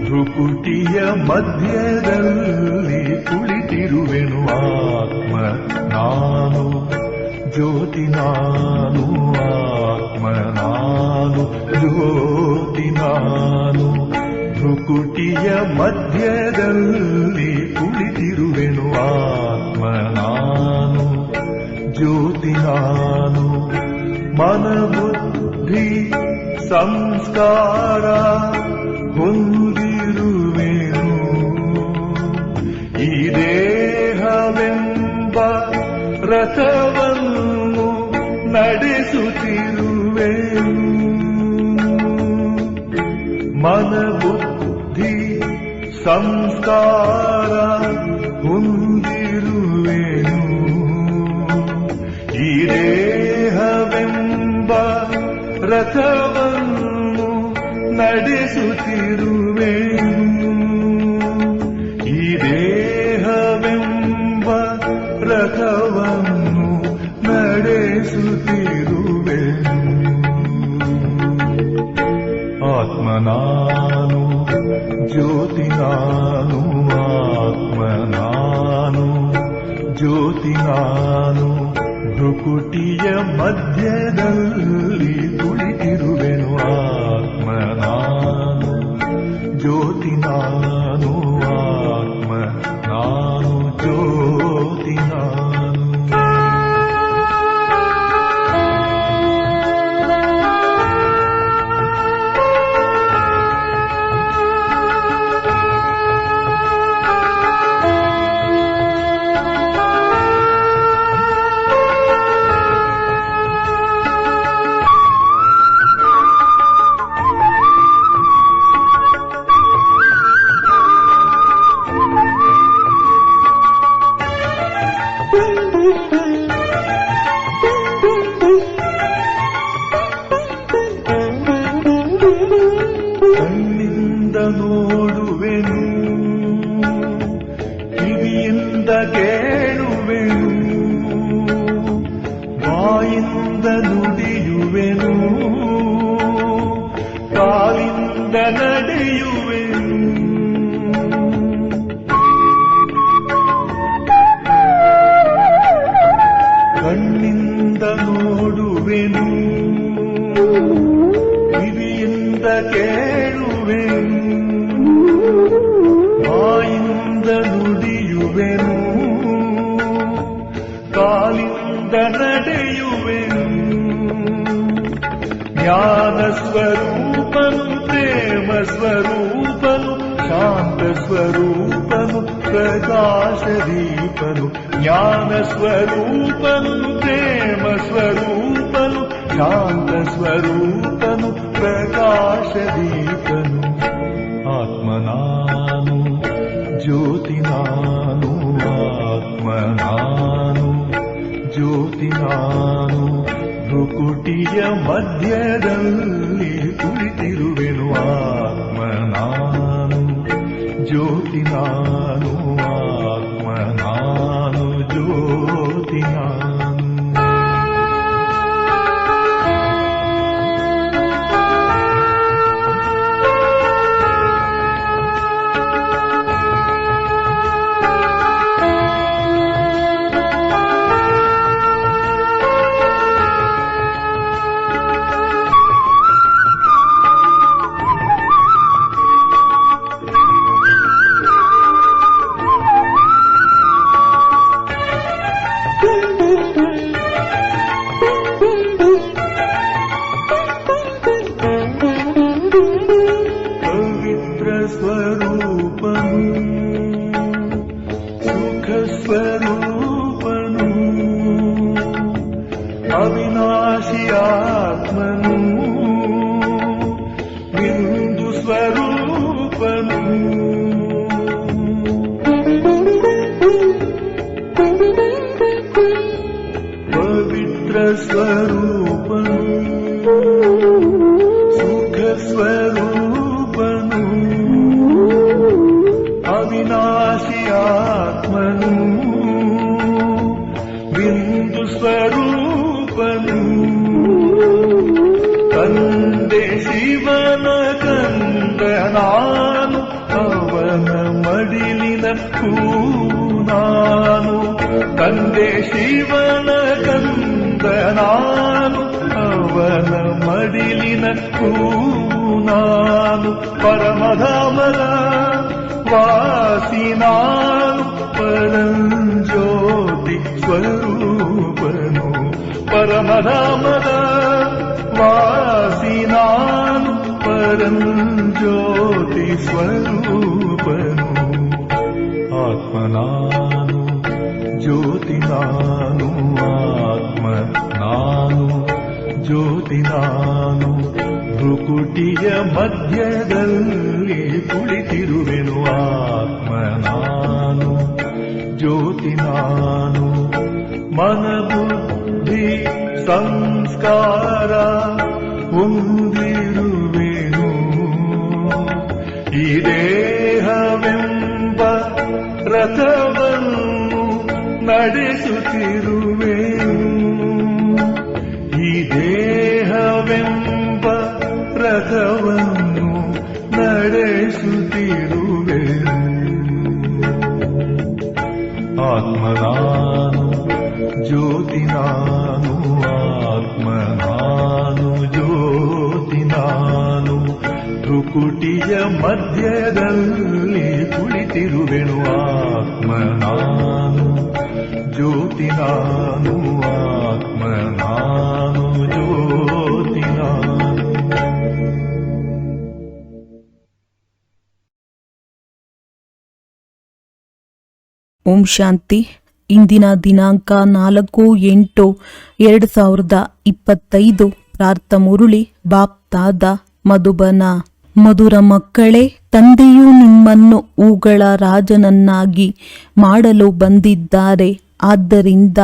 ಭ್ರುಕುಟಿಯ ಮಧ್ಯದಲ್ಲಿ ಕುಳಿತಿರುವೆನು ಆತ್ಮ ನಾನು, ಜ್ಯೋತಿ ನಾನು, ಆತ್ಮ ನಾನು, ಜ್ಯೋತಿ ನಾನು. ಭ್ರುಕುಟಿಯ ಮಧ್ಯದಲ್ಲಿ ಕುಳಿತಿರುವೆನು ಆತ್ಮ ನಾನು, ಜ್ಯೋತಿ ನಾನು. ಮನಬುದ್ಧಿ ಸಂಸ್ಕಾರ ಹೊಂದಿರುವೆನು, ಈ ದೇಹವೆಂಬ ರಥವನ್ನು ನಡೆಸುತ್ತಿರುವೆನು. ಮನಬುದ್ಧಿ ಸಂಸ್ಕಾರ ಹೊಂದಿರುವೆನು, ಈ ದೇಹವೆಂಬ ರಥವನ್ನು ನಡೆಸುತ್ತಿರುವೆನು, ಈ ದೇಹವೆಂಬ ರಥವನ್ನು ನಡೆಸುತ್ತಿರುವೆನು. ಆತ್ಮ ನಾನು, ಜ್ಯೋತಿ ನಾನು, ಆತ್ಮ ನಾನು, ಜ್ಯೋತಿ ನಾನು. ಭ್ರುಕುಟಿಯ ಮಧ್ಯದಲ್ಲಿ ಕುಳಿತಿರುವೆನು ಆತ್ಮ ನಾನು, ಜ್ಯೋತಿ ನಾನು, ಆತ್ಮ ನಾನು, ಜ್ಯೋತಿ ನಾನು. ಕಣ್ಣಿಂದ ನೋಡುವೆನು, ಕಿವಿಯಿಂದ ಕೇಳುವೆನು, ಬಾಯಿಂದ ನುಡಿಯುವೆನು, ಕಾಲಿಂದ ನಡೆಯುವೆನು. ಕಣ್ಣಿಂದ ನೋಡುವೆನು, ಕಿವಿಯಿಂದ ಕೇಳುವೆನು, ಬಾಯಿಂದ ನುಡಿಯುವೆನು, ಕಾಲಿಂದ ನಡೆಯುವೆನು. ಜ್ಞಾನ ಸ್ವರೂಪನು, ಪ್ರೇಮ ಸ್ವರೂಪನು, ಶಾಂತ ಸ್ವರೂಪನು, ಪ್ರಕಾಶ ದೀಪನು. ಜ್ಞಾನ ಸ್ವರೂಪನು, ಪ್ರೇಮ ಸ್ವರೂಪನು, ಶಾಂತ ಸ್ವರೂಪನು, ಪ್ರಕಾಶ ದೀಪನು. ಆತ್ಮ ನಾನು, ಜ್ಯೋತಿ ನಾನು, ಆತ್ಮ ನಾನು, ಜ್ಯೋತಿ ನಾನು. ಭ್ರುಕುಟಿಯ ಮಧ್ಯದಲ್ಲಿ ಕುಳಿತಿರುವೆನು ಆತ್ಮ ನಾನು, ಜ್ಯೋತಿ ನಾನು, ಆತ್ಮ ನಾನು, ಜ್ಯೋತಿ ನಾನು. ಸ್ವರೂಪನು ಸುಖ ಸ್ವರೂಪನು ಅವಿನಾಶಿ ಆತ್ಮನು ಬಿಂದು ಸ್ವರೂಪನು ತಂದೆ ಶಿವನ ಕಂದ ನಾನು ಅವನ ಮಡಿಲಿನ ನಾನು ತಂದೆ ಶಿವನ ಕಂದ ನಾನು ಅವನ ಮಡಿಲಿನ ನಾನು ಪರಮಧಾಮದ ವಾಸಿ ನಾನು ಪರಂಜ್ಯೋತಿ ಸ್ವರೂಪನು ಪರಮಧಾಮದ ವಾಸಿ ನಾನು ಪರಂಜ್ಯೋತಿ ಸ್ವರೂಪನು ಆತ್ಮ ನಾನು ಜ್ಯೋತಿ ನಾನು ಆತ್ಮ ನಾನು ಜ್ಯೋತಿ ನಾನು ಭ್ರುಕುಟಿಯ ಮಧ್ಯದಲ್ಲಿ ಕುಳಿತಿರುವೆನು ಆತ್ಮ ನಾನು ಜ್ಯೋತಿ ನಾನು ಮನಬುದ್ಧಿ ಸಂಸ್ಕಾರ ಹೊಂದಿರುವೆನು ಈ ದೇಹವೆಂಬ ರಥವನ್ನು ನಡೆಸುತ್ತಿರುವೆನು ಈ ದೇಹವೆಂಬ ರಥವನ್ನು ನಡೆಸುತ್ತಿರುವೆನು ಆತ್ಮ ನಾನು ಜ್ಯೋತಿ ನಾನು ಆತ್ಮ ನಾನು ಜ್ಯೋತಿ ನಾನು ಭ್ರುಕುಟಿಯ ಮಧ್ಯದಲ್ಲಿ ಕುಳಿತಿರುವೆನು ಆತ್ಮ ನಾನು ಜ್ಯೋತಿ ನಾನು ಆತ್ಮ ನಾನು ಜ್ಯೋತಿ ನಾನು. ಓಂ ಶಾಂತಿ. ಇಂದಿನ ದಿನಾಂಕ 4/8/2025. ಪ್ರಾರ್ಥ ಮುರುಳಿ ಬಾಪ್ ದಾದ ಮಧುಬನ. ಮಧುರ ಮಕ್ಕಳೇ, ತಂದೆಯು ನಿಮ್ಮನ್ನು ಹೂಗಳ ರಾಜನನ್ನಾಗಿ ಮಾಡಲು ಬಂದಿದ್ದಾರೆ. ಆದ್ದರಿಂದ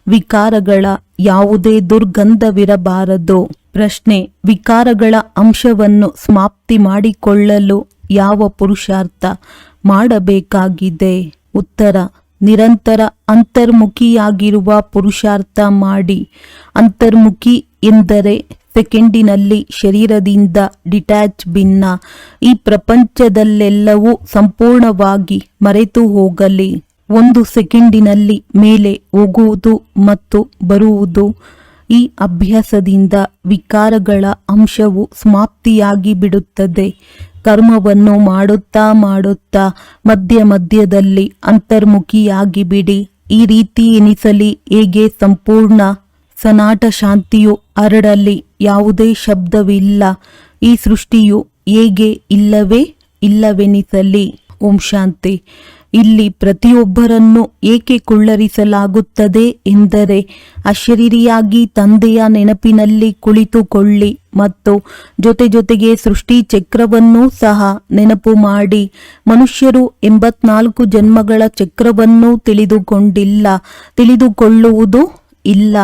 ವಿಕಾರಗಳ ಯಾವುದೇ ದುರ್ಗಂಧವಿರಬಾರದು. ಪ್ರಶ್ನೆ: ವಿಕಾರಗಳ ಅಂಶವನ್ನು ಸಮಾಪ್ತಿ ಮಾಡಿಕೊಳ್ಳಲು ಯಾವ ಪುರುಷಾರ್ಥ ಮಾಡಬೇಕಾಗಿದೆ? ಉತ್ತರ: ನಿರಂತರ ಅಂತರ್ಮುಖಿಯಾಗಿರುವ ಪುರುಷಾರ್ಥ ಮಾಡಿ. ಅಂತರ್ಮುಖಿ ಎಂದರೆ ಸೆಕೆಂಡಿನಲ್ಲಿ ಶರೀರದಿಂದ ಡಿಟ್ಯಾಚ್, ಭಿನ್ನ. ಈ ಪ್ರಪಂಚದಲ್ಲೆಲ್ಲವೂ ಸಂಪೂರ್ಣವಾಗಿ ಮರೆತು ಹೋಗಲಿ. 1 ಸೆಕೆಂಡಿನಲ್ಲಿ ಮೇಲೆ ಹೋಗುವುದು ಮತ್ತು ಬರುವುದು. ಈ ಅಭ್ಯಾಸದಿಂದ ವಿಕಾರಗಳ ಅಂಶವು ಸಮಾಪ್ತಿಯಾಗಿ ಬಿಡುತ್ತದೆ. ಕರ್ಮವನ್ನು ಮಾಡುತ್ತಾ ಮಾಡುತ್ತಾ ಮಧ್ಯದಲ್ಲಿ ಅಂತರ್ಮುಖಿಯಾಗಿ ಬಿಡಿ. ಈ ರೀತಿ ಎನಿಸಲಿ ಹೇಗೆ ಸಂಪೂರ್ಣ ಸನಾಟ ಶಾಂತಿಯು ಹರಡಲಿ. ಯಾವುದೇ ಶಬ್ದವಿಲ್ಲ. ಈ ಸೃಷ್ಟಿಯು ಹೇಗೆ ಇಲ್ಲವೇ ಇಲ್ಲವೆನಿಸಲಿ. ಓಂ ಶಾಂತಿ. ಇಲ್ಲಿ ಪ್ರತಿಯೊಬ್ಬರನ್ನು ಏಕೆ ಕುಳ್ಳರಿಸಲಾಗುತ್ತದೆ ಎಂದರೆ ಅಶರೀರಿಯಾಗಿ ತಂದೆಯ ನೆನಪಿನಲ್ಲಿ ಕುಳಿತುಕೊಳ್ಳಿ ಮತ್ತು ಜೊತೆಗೆ ಸೃಷ್ಟಿ ಚಕ್ರವನ್ನೂ ಸಹ ನೆನಪು ಮಾಡಿ. ಮನುಷ್ಯರು 84 ಜನ್ಮಗಳ ಚಕ್ರವನ್ನೂ ತಿಳಿದುಕೊಂಡಿಲ್ಲ, ತಿಳಿದುಕೊಳ್ಳುವುದೂ ಇಲ್ಲ.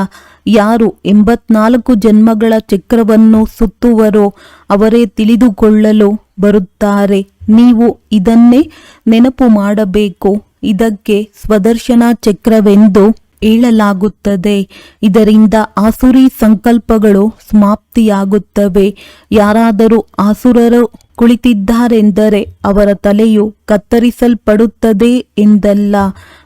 ಯಾರು 84 ಜನ್ಮಗಳ ಚಕ್ರವನ್ನು ಸುತ್ತುವರೋ ಅವರೇ ತಿಳಿದುಕೊಳ್ಳಲು ಬರುತ್ತಾರೆ. ನೀವು ಇದನ್ನೇ ನೆನಪು ಮಾಡಬೇಕು. ಇದಕ್ಕೆ ಸ್ವದರ್ಶನ ಚಕ್ರವೆಂದು ಹೇಳಲಾಗುತ್ತದೆ. ಇದರಿಂದ ಆಸುರಿ ಸಂಕಲ್ಪಗಳು ಸಮಾಪ್ತಿಯಾಗುತ್ತವೆ. ಯಾರಾದರೂ ಆಸುರರು ಕುಳಿತಿದ್ದಾರೆಂದರೆ ಅವರ ತಲೆಯು ಕತ್ತರಿಸಲ್ಪಡುತ್ತದೆ ಎಂದಲ್ಲ.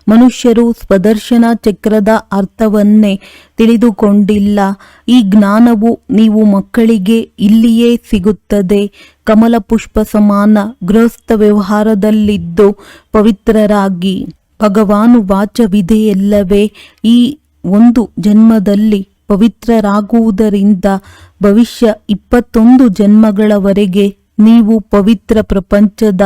ಮನುಷ್ಯರು ಸ್ವದರ್ಶನ ಚಕ್ರದ ಅರ್ಥವನ್ನೇ ತಿಳಿದುಕೊಂಡಿಲ್ಲ. ಈ ಜ್ಞಾನವು ನೀವು ಮಕ್ಕಳಿಗೆ ಇಲ್ಲಿಯೇ ಸಿಗುತ್ತದೆ. ಕಮಲ ಪುಷ್ಪ ಸಮಾನ ಗೃಹಸ್ಥ ವ್ಯವಹಾರದಲ್ಲಿದ್ದು ಪವಿತ್ರರಾಗಿ. ಭಗವಾನು ವಾಚವಿದೆಯಲ್ಲವೇ, ಈ ಒಂದು ಜನ್ಮದಲ್ಲಿ ಪವಿತ್ರರಾಗುವುದರಿಂದ ಭವಿಷ್ಯ 21 ಜನ್ಮಗಳವರೆಗೆ ನೀವು ಪವಿತ್ರ ಪ್ರಪಂಚದ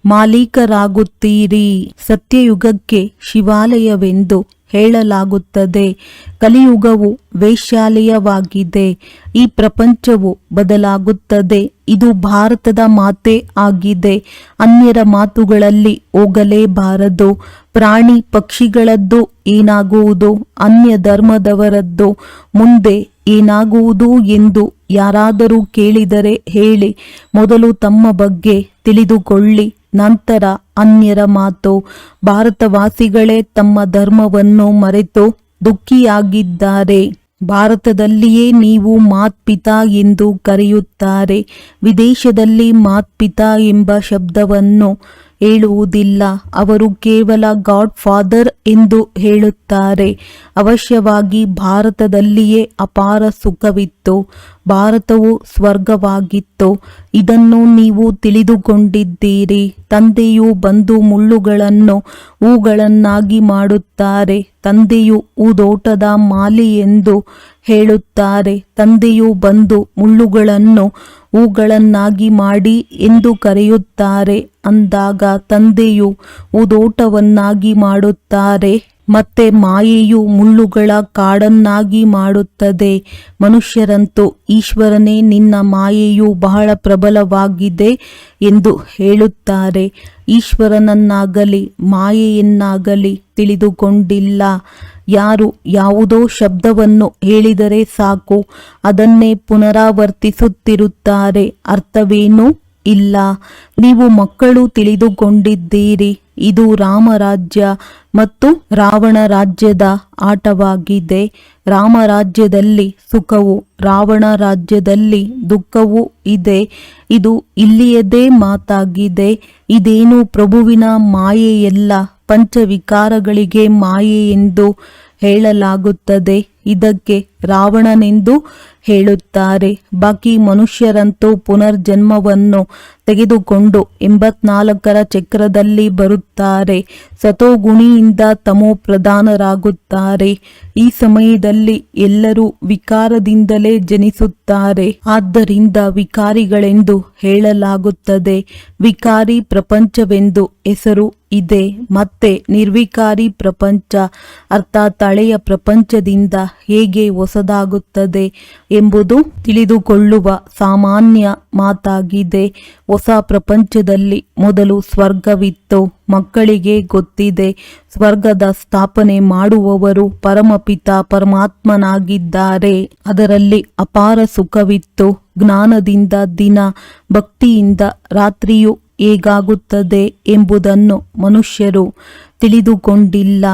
ಮಾಲೀಕರಾಗುತ್ತೀರಿ. ಸತ್ಯಯುಗಕ್ಕೆ ಶಿವಾಲಯವೆಂದು ಹೇಳಲಾಗುತ್ತದೆ. ಕಲಿಯುಗವು ವೈಶಾಲ್ಯವಾಗಿದೆ. ಈ ಪ್ರಪಂಚವು ಬದಲಾಗುತ್ತದೆ. ಇದು ಭಾರತದ ಮಾತೇ ಆಗಿದೆ. ಅನ್ಯರ ಮಾತುಗಳಲ್ಲಿ ಹೋಗಲೇಬಾರದು. ಪ್ರಾಣಿ ಪಕ್ಷಿಗಳದ್ದು ಏನಾಗುವುದು, ಅನ್ಯ ಧರ್ಮದವರದ್ದು ಮುಂದೆ ಏನಾಗುವುದು ಎಂದು ಯಾರಾದರೂ ಕೇಳಿದರೆ ಹೇಳಿ. ಮೊದಲು ತಮ್ಮ ಬಗ್ಗೆ ತಿಳಿದುಕೊಳ್ಳಿ, ನಂತರ ಅನ್ಯರ ಮಾತು. ಭಾರತವಾಸಿಗಳೇ ತಮ್ಮ ಧರ್ಮವನ್ನು ಮರೆತು ದುಃಖಿಯಾಗಿದ್ದಾರೆ. ಭಾರತದಲ್ಲಿಯೇ ನೀವು ಮಾತ್ಪಿತಾ ಎಂದು ಕರೆಯುತ್ತಾರೆ. ವಿದೇಶದಲ್ಲಿ ಮಾತ್ಪಿತಾ ಎಂಬ ಶಬ್ದವನ್ನು ಹೇಳುವುದಿಲ್ಲ. ಅವರು ಕೇವಲ ಗಾಡ್ ಫಾದರ್ ಎಂದು ಹೇಳುತ್ತಾರೆ. ಅವಶ್ಯವಾಗಿ ಭಾರತದಲ್ಲಿಯೇ ಅಪಾರ ಸುಖವಿತ್ತು. ಭಾರತವು ಸ್ವರ್ಗವಾಗಿತ್ತು. ಇದನ್ನು ನೀವು ತಿಳಿದುಕೊಂಡಿದ್ದೀರಿ. ತಂದೆಯು ಬಂದು ಮುಳ್ಳುಗಳನ್ನು ಹೂಗಳನ್ನಾಗಿ ಮಾಡುತ್ತಾರೆ. ತಂದೆಯು ಹೂದೋಟದ ಮಾಲಿ ಎಂದು ಹೇಳುತ್ತಾರೆ. ತಂದೆಯು ಬಂದು ಮುಳ್ಳುಗಳನ್ನು ಹೂಗಳನ್ನಾಗಿ ಮಾಡಿ ಎಂದು ಕರೆಯುತ್ತಾರೆ. ಅಂದಾಗ ತಂದೆಯು ಹೂದೋಟವನ್ನಾಗಿ ಮಾಡುತ್ತಾರೆ. ಮತ್ತೆ ಮಾಯೆಯು ಮುಳ್ಳುಗಳ ಕಾಡನ್ನಾಗಿ ಮಾಡುತ್ತದೆ. ಮನುಷ್ಯರಂತೂ ಈಶ್ವರನೇ, ನಿನ್ನ ಮಾಯೆಯು ಬಹಳ ಪ್ರಬಲವಾಗಿದೆ ಎಂದು ಹೇಳುತ್ತಾರೆ. ಈಶ್ವರನನ್ನಾಗಲಿ ಮಾಯೆಯನ್ನಾಗಲಿ ತಿಳಿದುಕೊಂಡಿಲ್ಲ. ಯಾರು ಯಾವುದೋ ಶಬ್ದವನ್ನು ಹೇಳಿದರೆ ಸಾಕು, ಅದನ್ನೇ ಪುನರಾವರ್ತಿಸುತ್ತಿರುತ್ತಾರೆ. ಅರ್ಥವೇನೂ ಇಲ್ಲ. ನೀವು ಮಕ್ಕಳು ತಿಳಿದುಕೊಂಡಿದ್ದೀರಿ. ಇದು ರಾಮರಾಜ್ಯ ಮತ್ತು ರಾವಣ ರಾಜ್ಯದ ಆಟವಾಗಿದೆ. ರಾಮರಾಜ್ಯದಲ್ಲಿ ಸುಖವು, ರಾವಣ ರಾಜ್ಯದಲ್ಲಿ ದುಃಖವೂ ಇದೆ. ಇದು ಇಲ್ಲಿಯದೇ ಮಾತಾಗಿದೆ. ಇದೇನು ಪ್ರಭುವಿನ ಮಾಯೆಯಲ್ಲ, ಪಂಚವಿಕಾರಗಳಿಗೆ ಮಾಯೆ ಎಂದು ಹೇಳಲಾಗುತ್ತದೆ. ಇದಕ್ಕೆ ರಾವಣನೆಂದು ಹೇಳುತ್ತಾರೆ. ಬಾಕಿ ಮನುಷ್ಯರಂತೂ ಪುನರ್ಜನ್ಮವನ್ನು ತೆಗೆದುಕೊಂಡು 84ರ ಚಕ್ರದಲ್ಲಿ ಬರುತ್ತಾರೆ. ಸತೋಗುಣಿಯಿಂದ ತಮೋ ಪ್ರಧಾನರಾಗುತ್ತಾರೆ. ಈ ಸಮಯದಲ್ಲಿ ಎಲ್ಲರೂ ವಿಕಾರದಿಂದಲೇ ಜನಿಸುತ್ತಾರೆ. ಆದ್ದರಿಂದ ವಿಕಾರಿಗಳೆಂದು ಹೇಳಲಾಗುತ್ತದೆ. ವಿಕಾರಿ ಪ್ರಪಂಚವೆಂದು ಹೆಸರು ಇದೆ. ಮತ್ತೆ ನಿರ್ವಿಕಾರಿ ಪ್ರಪಂಚ ಅರ್ಥಾತ್ ಹಳೆಯ ಪ್ರಪಂಚದಿಂದ ಹೇಗೆ ಹೊಸದಾಗುತ್ತದೆ ಎಂಬುದು ತಿಳಿದುಕೊಳ್ಳುವ ಸಾಮಾನ್ಯ ಮಾತಾಗಿದೆ. ಹೊಸ ಪ್ರಪಂಚದಲ್ಲಿ ಮೊದಲು ಸ್ವರ್ಗವಿತ್ತು. ಮಕ್ಕಳಿಗೆ ಗೊತ್ತಿದೆ. ಸ್ವರ್ಗದ ಸ್ಥಾಪನೆ ಮಾಡುವವರು ಪರಮಪಿತ ಪರಮಾತ್ಮನಾಗಿದ್ದಾರೆ. ಅದರಲ್ಲಿ ಅಪಾರ ಸುಖವಿತ್ತು. ಜ್ಞಾನದಿಂದ ದಿನ, ಭಕ್ತಿಯಿಂದ ರಾತ್ರಿಯು ಹೇಗಾಗುತ್ತದೆ ಎಂಬುದನ್ನು ಮನುಷ್ಯರು ತಿಳಿದುಕೊಂಡಿಲ್ಲ.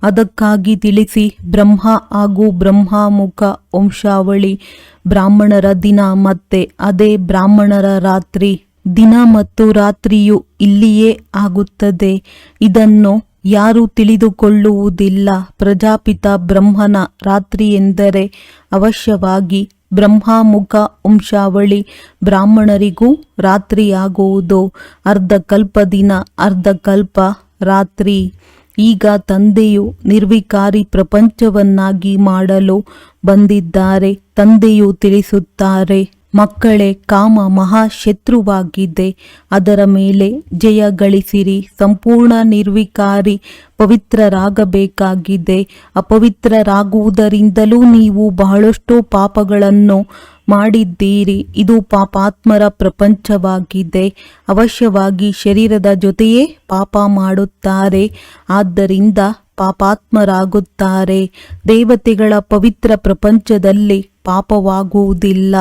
ಅದಕ್ಕಾಗಿ ತಿಳಿಸಿ. ಬ್ರಹ್ಮ ಹಾಗೂ ಬ್ರಹ್ಮಮುಖ ವಂಶಾವಳಿ, ಬ್ರಾಹ್ಮಣರ ದಿನ ಮತ್ತೆ ಅದೇ ಬ್ರಾಹ್ಮಣರ ರಾತ್ರಿ. ದಿನ ಮತ್ತು ರಾತ್ರಿಯು ಇಲ್ಲಿಯೇ ಆಗುತ್ತದೆ. ಇದನ್ನು ಯಾರು ತಿಳಿದುಕೊಳ್ಳುವುದಿಲ್ಲ. ಪ್ರಜಾಪಿತ ಬ್ರಹ್ಮನ ರಾತ್ರಿ ಎಂದರೆ ಅವಶ್ಯವಾಗಿ ಬ್ರಹ್ಮಮುಖ ವಂಶಾವಳಿ ಬ್ರಾಹ್ಮಣರಿಗೂ ರಾತ್ರಿಯಾಗುವುದು. ಅರ್ಧಕಲ್ಪ ದಿನ, ಅರ್ಧಕಲ್ಪ ರಾತ್ರಿ. ಈಗ ತಂದೆಯು ನಿರ್ವಿಕಾರಿ ಪ್ರಪಂಚವನ್ನಾಗಿ ಮಾಡಲು ಬಂದಿದ್ದಾರೆ. ತಂದೆಯು ತಿಳಿಸುತ್ತಾರೆ, ಮಕ್ಕಳೇ, ಕಾಮ ಮಹಾಶತ್ರುವಾಗಿದೆ. ಅದರ ಮೇಲೆ ಜಯ ಗಳಿಸಿರಿ. ಸಂಪೂರ್ಣ ನಿರ್ವಿಕಾರಿ ಪವಿತ್ರರಾಗಬೇಕಾಗಿದೆ. ಅಪವಿತ್ರರಾಗುವುದರಿಂದಲೂ ನೀವು ಬಹಳಷ್ಟು ಪಾಪಗಳನ್ನು ಮಾಡಿದ್ದೀರಿ. ಇದು ಪಾಪಾತ್ಮರ ಪ್ರಪಂಚವಾಗಿದೆ. ಅವಶ್ಯವಾಗಿ ಶರೀರದ ಜೊತೆಯೇ ಪಾಪ ಮಾಡುತ್ತಾರೆ. ಆದ್ದರಿಂದ ಪಾಪಾತ್ಮರಾಗುತ್ತಾರೆ. ದೇವತೆಗಳ ಪವಿತ್ರ ಪ್ರಪಂಚದಲ್ಲಿ ಪಾಪವಾಗುವುದಿಲ್ಲ.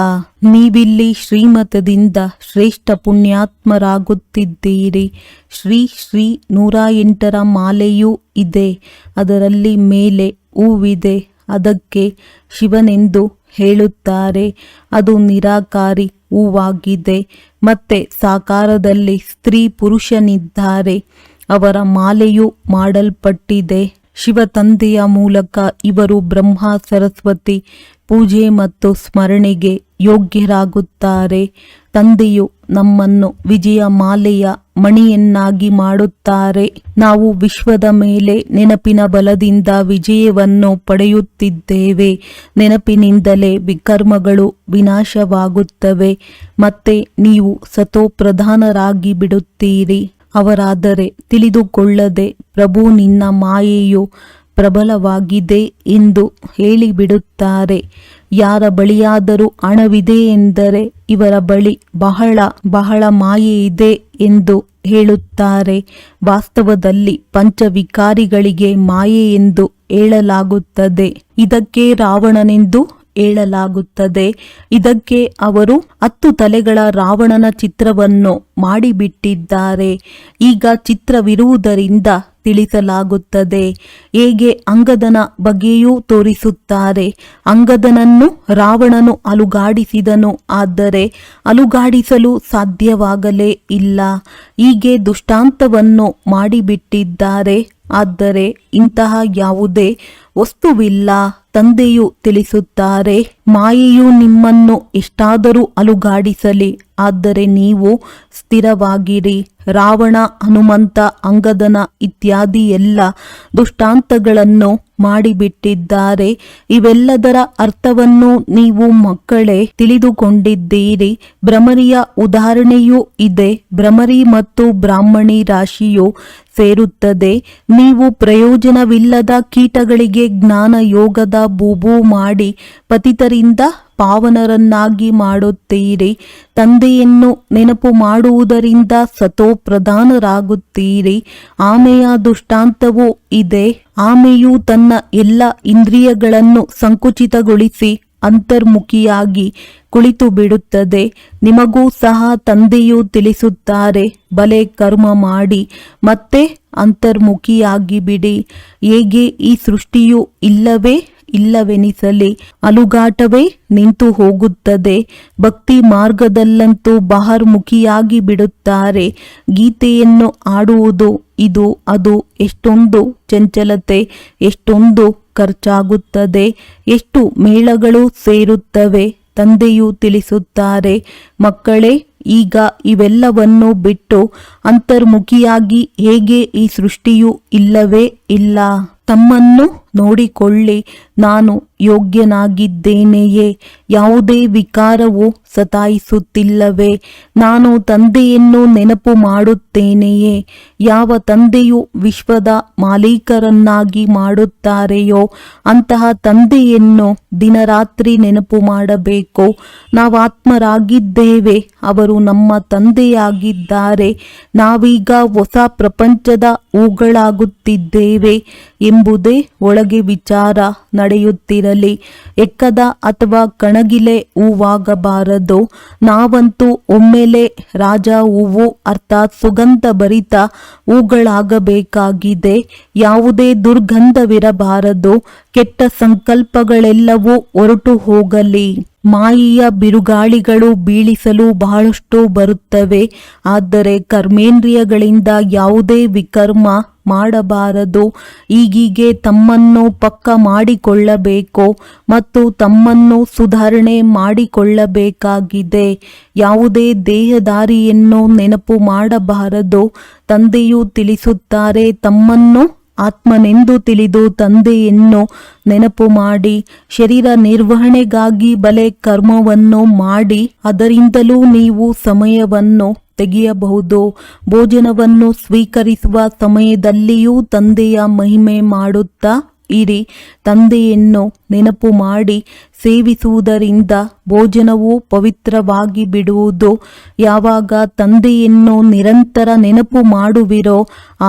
ನೀವಿಲ್ಲಿ ಶ್ರೀಮತದಿಂದ ಶ್ರೇಷ್ಠ ಪುಣ್ಯಾತ್ಮರಾಗುತ್ತಿದ್ದೀರಿ. ಶ್ರೀ ಶ್ರೀ 108ರ ಮಾಲೆಯೂ ಇದೆ. ಅದರಲ್ಲಿ ಮೇಲೆ ಹೂವಿದೆ. ಅದಕ್ಕೆ ಶಿವನೆಂದು ಹೇಳುತ್ತಾರೆ. ಅದು ನಿರಾಕಾರಿ ಹೂವಾಗಿದೆ. ಮತ್ತೆ ಸಾಕಾರದಲ್ಲಿ ಸ್ತ್ರೀ ಪುರುಷನಿದ್ದಾರೆ. ಅವರ ಮಾಲೆಯು ಮಾಡಲ್ಪಟ್ಟಿದೆ. ಶಿವ ತಂದೆಯ ಮೂಲಕ ಇವರು ಬ್ರಹ್ಮ ಸರಸ್ವತಿ ಪೂಜೆ ಮತ್ತು ಸ್ಮರಣೆಗೆ ಯೋಗ್ಯರಾಗುತ್ತಾರೆ. ತಂದೆಯು ನಮ್ಮನ್ನು ವಿಜಯ ಮಾಲೆಯ ಮಣಿಯನ್ನಾಗಿ ಮಾಡುತ್ತಾರೆ. ನಾವು ವಿಶ್ವದ ಮೇಲೆ ನೆನಪಿನ ಬಲದಿಂದ ವಿಜಯವನ್ನು ಪಡೆಯುತ್ತಿದ್ದೇವೆ. ನೆನಪಿನಿಂದಲೇ ವಿಕರ್ಮಗಳು ವಿನಾಶವಾಗುತ್ತವೆ. ಮತ್ತೆ ನೀವು ಸತೋಪ್ರಧಾನರಾಗಿ ಬಿಡುತ್ತೀರಿ. ಅವರಾದರೆ ತಿಳಿದುಕೊಳ್ಳದೆ, ಪ್ರಭು ನಿನ್ನ ಮಾಯೆಯು ಪ್ರಬಲವಾಗಿದೆ ಎಂದು ಹೇಳಿಬಿಡುತ್ತಾರೆ. ಯಾರ ಬಳಿಯಾದರೂ ಹಣವಿದೆ ಎಂದರೆ ಇವರ ಬಳಿ ಬಹಳ ಬಹಳ ಮಾಯೆ ಇದೆ ಎಂದು ಹೇಳುತ್ತಾರೆ. ವಾಸ್ತವದಲ್ಲಿ ಪಂಚವಿಕಾರಿಗಳಿಗೆ ಮಾಯೆ ಎಂದು ಹೇಳಲಾಗುತ್ತದೆ. ಇದಕ್ಕೆ ರಾವಣನೆಂದು ಹೇಳಲಾಗುತ್ತದೆ. ಇದಕ್ಕೆ ಅವರು 10 ತಲೆಗಳ ರಾವಣನ ಚಿತ್ರವನ್ನು ಮಾಡಿಬಿಟ್ಟಿದ್ದಾರೆ. ಈಗ ಚಿತ್ರವಿರುವುದರಿಂದ ತಿಳಿಸಲಾಗುತ್ತದೆ. ಹೇಗೆ ಅಂಗದನ ಬಗ್ಗೆಯೂ ತೋರಿಸುತ್ತಾರೆ. ಅಂಗದನನ್ನು ರಾವಣನು ಅಲುಗಾಡಿಸಿದನು, ಆದರೆ ಅಲುಗಾಡಿಸಲು ಸಾಧ್ಯವಾಗಲೇ ಇಲ್ಲ. ಹೀಗೆ ದುಷ್ಟಾಂತವನ್ನು ಮಾಡಿಬಿಟ್ಟಿದ್ದಾರೆ. ಆದರೆ ಇಂತಹ ಯಾವುದೇ ವಸ್ತುವಿಲ್ಲ. ತಂದೆಯು ತಿಳಿಸುತ್ತಾರೆ, ಮಾಯೆಯು ನಿಮ್ಮನ್ನು ಎಷ್ಟಾದರೂ ಅಲುಗಾಡಿಸಲಿ, ಆದರೆ ನೀವು ಸ್ಥಿರವಾಗಿರಿ. ರಾವಣ, ಹನುಮಂತ, ಅಂಗದನ ಇತ್ಯಾದಿ ಎಲ್ಲ ದುಷ್ಟಾಂತಗಳನ್ನು ಮಾಡಿಬಿಟ್ಟಿದ್ದಾರೆ. ಇವೆಲ್ಲದರ ಅರ್ಥವನ್ನು ನೀವು ಮಕ್ಕಳೇ ತಿಳಿದುಕೊಂಡಿದ್ದೀರಿ. ಭ್ರಮರಿಯ ಉದಾಹರಣೆಯೂ ಇದೆ. ಭ್ರಮರಿ ಮತ್ತು ಬ್ರಾಹ್ಮಣಿ ರಾಶಿಯು ಸೇರುತ್ತದೆ. ನೀವು ಪ್ರಯೋಜನವಿಲ್ಲದ ಕೀಟಗಳಿಗೆ ಜ್ಞಾನ ಯೋಗದ ಬೂಬು ಮಾಡಿ ಪತಿತರಿಂದ ಪಾವನರನ್ನಾಗಿ ಮಾಡುತ್ತೀರಿ. ತಂದೆಯನ್ನು ನೆನಪು ಮಾಡುವುದರಿಂದ ಸತೋ ಪ್ರಧಾನರಾಗುತ್ತೀರಿ. ಆಮೆಯ ದೃಷ್ಟಾಂತವೂ ಇದೆ. ಆಮೆಯು ತನ್ನ ಎಲ್ಲ ಇಂದ್ರಿಯಗಳನ್ನು ಸಂಕುಚಿತಗೊಳಿಸಿ ಅಂತರ್ಮುಖಿಯಾಗಿ ಕುಳಿತು ಬಿಡುತ್ತದೆ. ನಿಮಗೂ ಸಹ ತಂದೆಯು ತಿಳಿಸುತ್ತಾರೆ, ಬಲೆ ಕರ್ಮ ಮಾಡಿ ಮತ್ತೆ ಅಂತರ್ಮುಖಿಯಾಗಿ ಬಿಡಿ. ಹೇಗೆ ಈ ಸೃಷ್ಟಿಯು ಇಲ್ಲವೆನಿಸಲಿ, ಅಲುಗಾಟವೇ ನಿಂತು ಹೋಗುತ್ತದೆ. ಭಕ್ತಿ ಮಾರ್ಗದಲ್ಲಂತೂ ಬಹಿರ್ಮುಖಿಯಾಗಿ ಬಿಡುತ್ತಾರೆ. ಗೀತೆಯನ್ನು ಆಡುವುದು ಇದು ಅದು ಎಷ್ಟೊಂದು ಚಂಚಲತೆ, ಎಷ್ಟೊಂದು ಖರ್ಚಾಗುತ್ತದೆ, ಎಷ್ಟು ಮೇಳಗಳು ಸೇರುತ್ತವೆ. ತಂದೆಯು ತಿಳಿಸುತ್ತಾರೆ, ಮಕ್ಕಳೇ, ಈಗ ಇವೆಲ್ಲವನ್ನು ಬಿಟ್ಟು ಅಂತರ್ಮುಖಿಯಾಗಿ ಹೇಗೆ ಈ ಸೃಷ್ಟಿಯು ಇಲ್ಲವೇ ಇಲ್ಲ. ತಮ್ಮನ್ನು ನೋಡಿಕೊಳ್ಳಿ. ನಾನು ಯೋಗ್ಯನಾಗಿದ್ದೇನೆಯೇ? ಯಾವುದೇ ವಿಕಾರವು ಸತಾಯಿಸುತ್ತಿಲ್ಲವೇ? ನಾನು ತಂದೆಯನ್ನು ನೆನಪು ಮಾಡುತ್ತೇನೆಯೇ? ಯಾವ ತಂದೆಯು ವಿಶ್ವದ ಮಾಲೀಕರನ್ನಾಗಿ ಮಾಡುತ್ತಾರೆಯೋ ಅಂತಹ ತಂದೆಯನ್ನು ದಿನರಾತ್ರಿ ನೆನಪು ಮಾಡಬೇಕು. ನಾವಾತ್ಮರಾಗಿದ್ದೇವೆ, ಅವರು ನಮ್ಮ ತಂದೆಯಾಗಿದ್ದಾರೆ. ನಾವೀಗ ಹೊಸ ಪ್ರಪಂಚದ ಹೂಗಳಾಗುತ್ತಿದ್ದೇವೆ ಎಂಬುದೇ ಒಳಗೆ ವಿಚಾರ ನಡೆಯುತ್ತಿರಲಿ. ಎಕ್ಕದ ಅಥವಾ ಕಣಗಿಲೆ ಹೂವಾಗಬಾರದು. ನಾವಂತೂ ಒಮ್ಮೆಲೆ ರಾಜ ಹೂವು ಅರ್ಥಾತ್ ಸುಗಂಧ ಭರಿತ ಹೂಗಳಾಗಬೇಕಾಗಿದೆ. ಯಾವುದೇ ದುರ್ಗಂಧವಿರಬಾರದು. ಕೆಟ್ಟ ಸಂಕಲ್ಪಗಳೆಲ್ಲವೂ ಹೊರಟು ಹೋಗಲಿ. ಮಾಯೆಯ ಬಿರುಗಾಳಿಗಳು ಬೀಳಿಸಲು ಬಹಳಷ್ಟು ಬರುತ್ತವೆ, ಆದರೆ ಕರ್ಮೇಂದ್ರಿಯಗಳಿಂದ ಯಾವುದೇ ವಿಕರ್ಮ ಮಾಡಬಾರದು. ಈಗೀಗೆ ತಮ್ಮನ್ನು ಪಕ್ಕ ಮಾಡಿಕೊಳ್ಳಬೇಕು ಮತ್ತು ತಮ್ಮನ್ನು ಸುಧಾರಣೆ ಮಾಡಿಕೊಳ್ಳಬೇಕಾಗಿದೆ. ಯಾವುದೇ ದೇಹದಾರಿಯನ್ನು ನೆನಪು ಮಾಡಬಾರದು. ತಂದೆಯು ತಿಳಿಸುತ್ತಾರೆ, ತಮ್ಮನ್ನು ಆತ್ಮನೆಂದು ತಿಳಿದು ತಂದೆಯನ್ನು ನೆನಪು ಮಾಡಿ. ಶರೀರ ನಿರ್ವಹಣೆಗಾಗಿ ಬಲೆ ಕರ್ಮವನ್ನು ಮಾಡಿ ಅದರಿಂದಲೂ ನೀವು ಸಮಯವನ್ನು ತೆಗೆಯಬಹುದು. ಭೋಜನವನ್ನು ಸ್ವೀಕರಿಸುವ ಸಮಯದಲ್ಲಿಯೂ ತಂದೆಯ ಮಹಿಮೆ ಮಾಡುತ್ತಾ ಇರಿ. ತಂದೆಯನ್ನು ನೆನಪು ಮಾಡಿ ಸೇವಿಸುವುದರಿಂದ ಭೋಜನವು ಪವಿತ್ರವಾಗಿ ಬಿಡುವುದು. ಯಾವಾಗ ತಂದೆಯನ್ನು ನಿರಂತರ ನೆನಪು ಮಾಡುವಿರೋ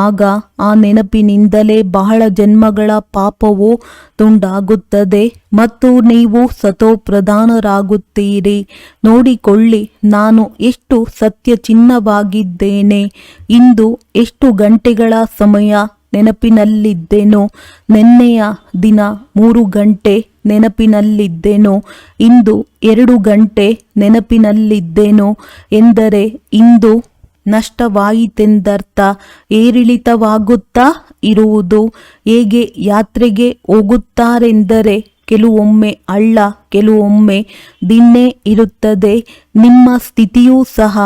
ಆಗ ಆ ನೆನಪಿನಿಂದಲೇ ಬಹಳ ಜನ್ಮಗಳ ಪಾಪವು ತುಂಡಾಗುತ್ತದೆ ಮತ್ತು ನೀವು ಸತೋ ಪ್ರಧಾನರಾಗುತ್ತೀರಿ. ನೋಡಿಕೊಳ್ಳಿ, ನಾನು ಎಷ್ಟು ಸತ್ಯ ಚಿನ್ನವಾಗಿದ್ದೇನೆ. ಇಂದು ಎಷ್ಟು ಗಂಟೆಗಳ ಸಮಯ ನೆನಪಿನಲ್ಲಿದ್ದೆನೋ. ನಿನ್ನೆಯ ದಿನ 3 ಗಂಟೆ ನೆನಪಿನಲ್ಲಿದ್ದೆನೋ. ಇಂದು 2 ಗಂಟೆ ನೆನಪಿನಲ್ಲಿದ್ದೆನೋ ಎಂದರೆ ಇಂದು ನಷ್ಟವಾಯಿತೆಂದರ್ಥ. ಏರಿಳಿತವಾಗುತ್ತಾ ಇರುವುದು. ಹೇಗೆ ಯಾತ್ರೆಗೆ ಹೋಗುತ್ತಾರೆಂದರೆ ಕೆಲವೊಮ್ಮೆ ಹಳ್ಳ, ಕೆಲವೊಮ್ಮೆ ದಿಣ್ಣೆ ಇರುತ್ತದೆ. ನಿಮ್ಮ ಸ್ಥಿತಿಯೂ ಸಹ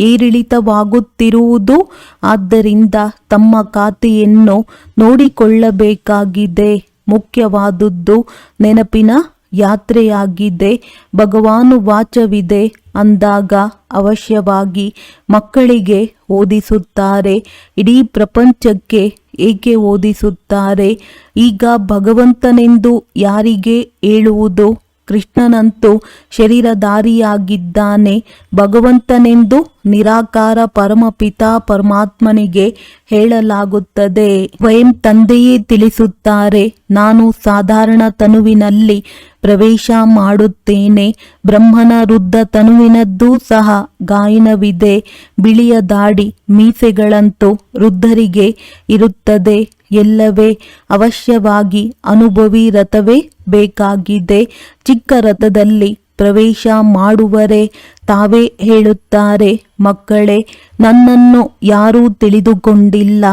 ಏರಿಳಿತವಾಗುತ್ತಿರುವುದು. ಆದ್ದರಿಂದ ತಮ್ಮ ಖಾತೆಯನ್ನು ನೋಡಿಕೊಳ್ಳಬೇಕಾಗಿದೆ. ಮುಖ್ಯವಾದುದು ನೆನಪಿನ ಯಾತ್ರೆಯಾಗಿದೆ. ಭಗವಾನುವಾಚವಿದೆ ಅಂದಾಗ ಅವಶ್ಯವಾಗಿ ಮಕ್ಕಳಿಗೆ ಓದಿಸುತ್ತಾರೆ. ಇಡೀ ಪ್ರಪಂಚಕ್ಕೆ ಏಕೆ ಓದಿಸುತ್ತಾರೆ? ಈಗ ಭಗವಂತನೆಂದು ಯಾರಿಗೆ ಹೇಳುವುದು? ಕೃಷ್ಣನಂತೂ ಶರೀರಧಾರಿಯಾಗಿದ್ದಾನೆ. ಭಗವಂತನೆಂದು ನಿರಾಕಾರ ಪರಮಪಿತ ಪರಮಾತ್ಮನಿಗೆ ಹೇಳಲಾಗುತ್ತದೆ. ಸ್ವಯಂ ತಂದೆಯೇ ತಿಳಿಸುತ್ತಾರೆ, ನಾನು ಸಾಧಾರಣ ತನುವಿನಲ್ಲಿ ಪ್ರವೇಶ ಮಾಡುತ್ತೇನೆ. ಬ್ರಹ್ಮನ ವೃದ್ಧ ತನುವಿನದ್ದೂ ಸಹ ಗಾಯನವಿದೆ. ಬಿಳಿಯ ದಾಡಿ ಮೀಸೆಗಳಂತೂ ವೃದ್ಧರಿಗೆ ಇರುತ್ತದೆ. ಎಲ್ಲವೇ ಅವಶ್ಯವಾಗಿ ಅನುಭವಿ ರಥವೇ ಬೇಕಾಗಿದೆ. ಚಿಕ್ಕ ರಥದಲ್ಲಿ ಪ್ರವೇಶ ಮಾಡುವರೆ ತಾವೇ ಹೇಳುತ್ತಾರೆ, ಮಕ್ಕಳೇ, ನನ್ನನ್ನು ಯಾರೂ ತಿಳಿದುಕೊಂಡಿಲ್ಲ.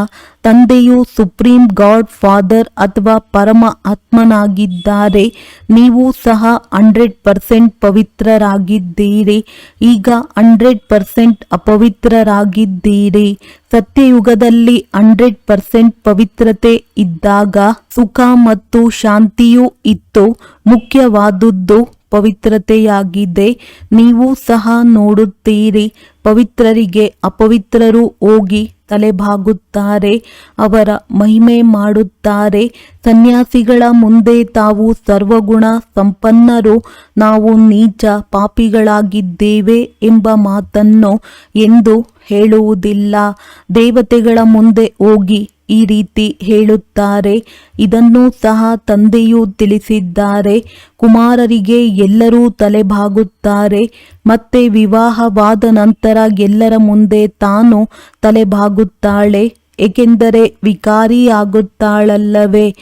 ತಂದೆಯು ಸುಪ್ರೀಂ ಗಾಡ್ ಫಾದರ್ ಅಥವಾ ಪರಮ ಆತ್ಮನಾಗಿದ್ದಾರೆ. ನೀವು ಸಹ 100% ಪವಿತ್ರರಾಗಿದ್ದೀರಿ. ಈಗ 100% ಅಪವಿತ್ರರಾಗಿದ್ದೀರಿ. ಸತ್ಯಯುಗದಲ್ಲಿ 100% ಪವಿತ್ರತೆ ಇದ್ದಾಗ ಸುಖ ಮತ್ತು ಶಾಂತಿಯೂ ಇತ್ತು. ಮುಖ್ಯವಾದುದು ಪವಿತ್ರತೆಯಾಗಿದೆ. ನೀವು ಸಹ ನೋಡುತ್ತೀರಿ, ಪವಿತ್ರರಿಗೆ ಅಪವಿತ್ರರು ಹೋಗಿ ತಲೆಬಾಗುತ್ತಾರೆ, ಅವರ ಮಹಿಮೆ ಮಾಡುತ್ತಾರೆ. ಸನ್ಯಾಸಿಗಳ ಮುಂದೆ ತಾವು ಸರ್ವಗುಣ ಸಂಪನ್ನರು, ನಾವು ನೀಚ ಪಾಪಿಗಳಾಗಿದ್ದೇವೆ ಎಂಬ ಮಾತನ್ನು ಎಂದು ಹೇಳುವುದಿಲ್ಲ. ದೇವತೆಗಳ ಮುಂದೆ ಹೋಗಿ ಈ ರೀತಿ ಹೇಳುತ್ತಾರೆ. ಇದನ್ನೂ ಸಹ ತಂದೆಯು ತಿಳಿಸಿದ್ದಾರೆ. ಕುಮಾರರಿಗೆ ಎಲ್ಲರೂ ತಲೆಬಾಗುತ್ತಾರೆ. ಮತ್ತೆ ವಿವಾಹವಾದ ನಂತರ ಎಲ್ಲರ ಮುಂದೆ ತಾನು ತಲೆಬಾಗುತ್ತಾಳೆ, ಏಕೆಂದರೆ ವಿಕಾರಿಯಾಗುತ್ತಾಳಲ್ಲವೇ?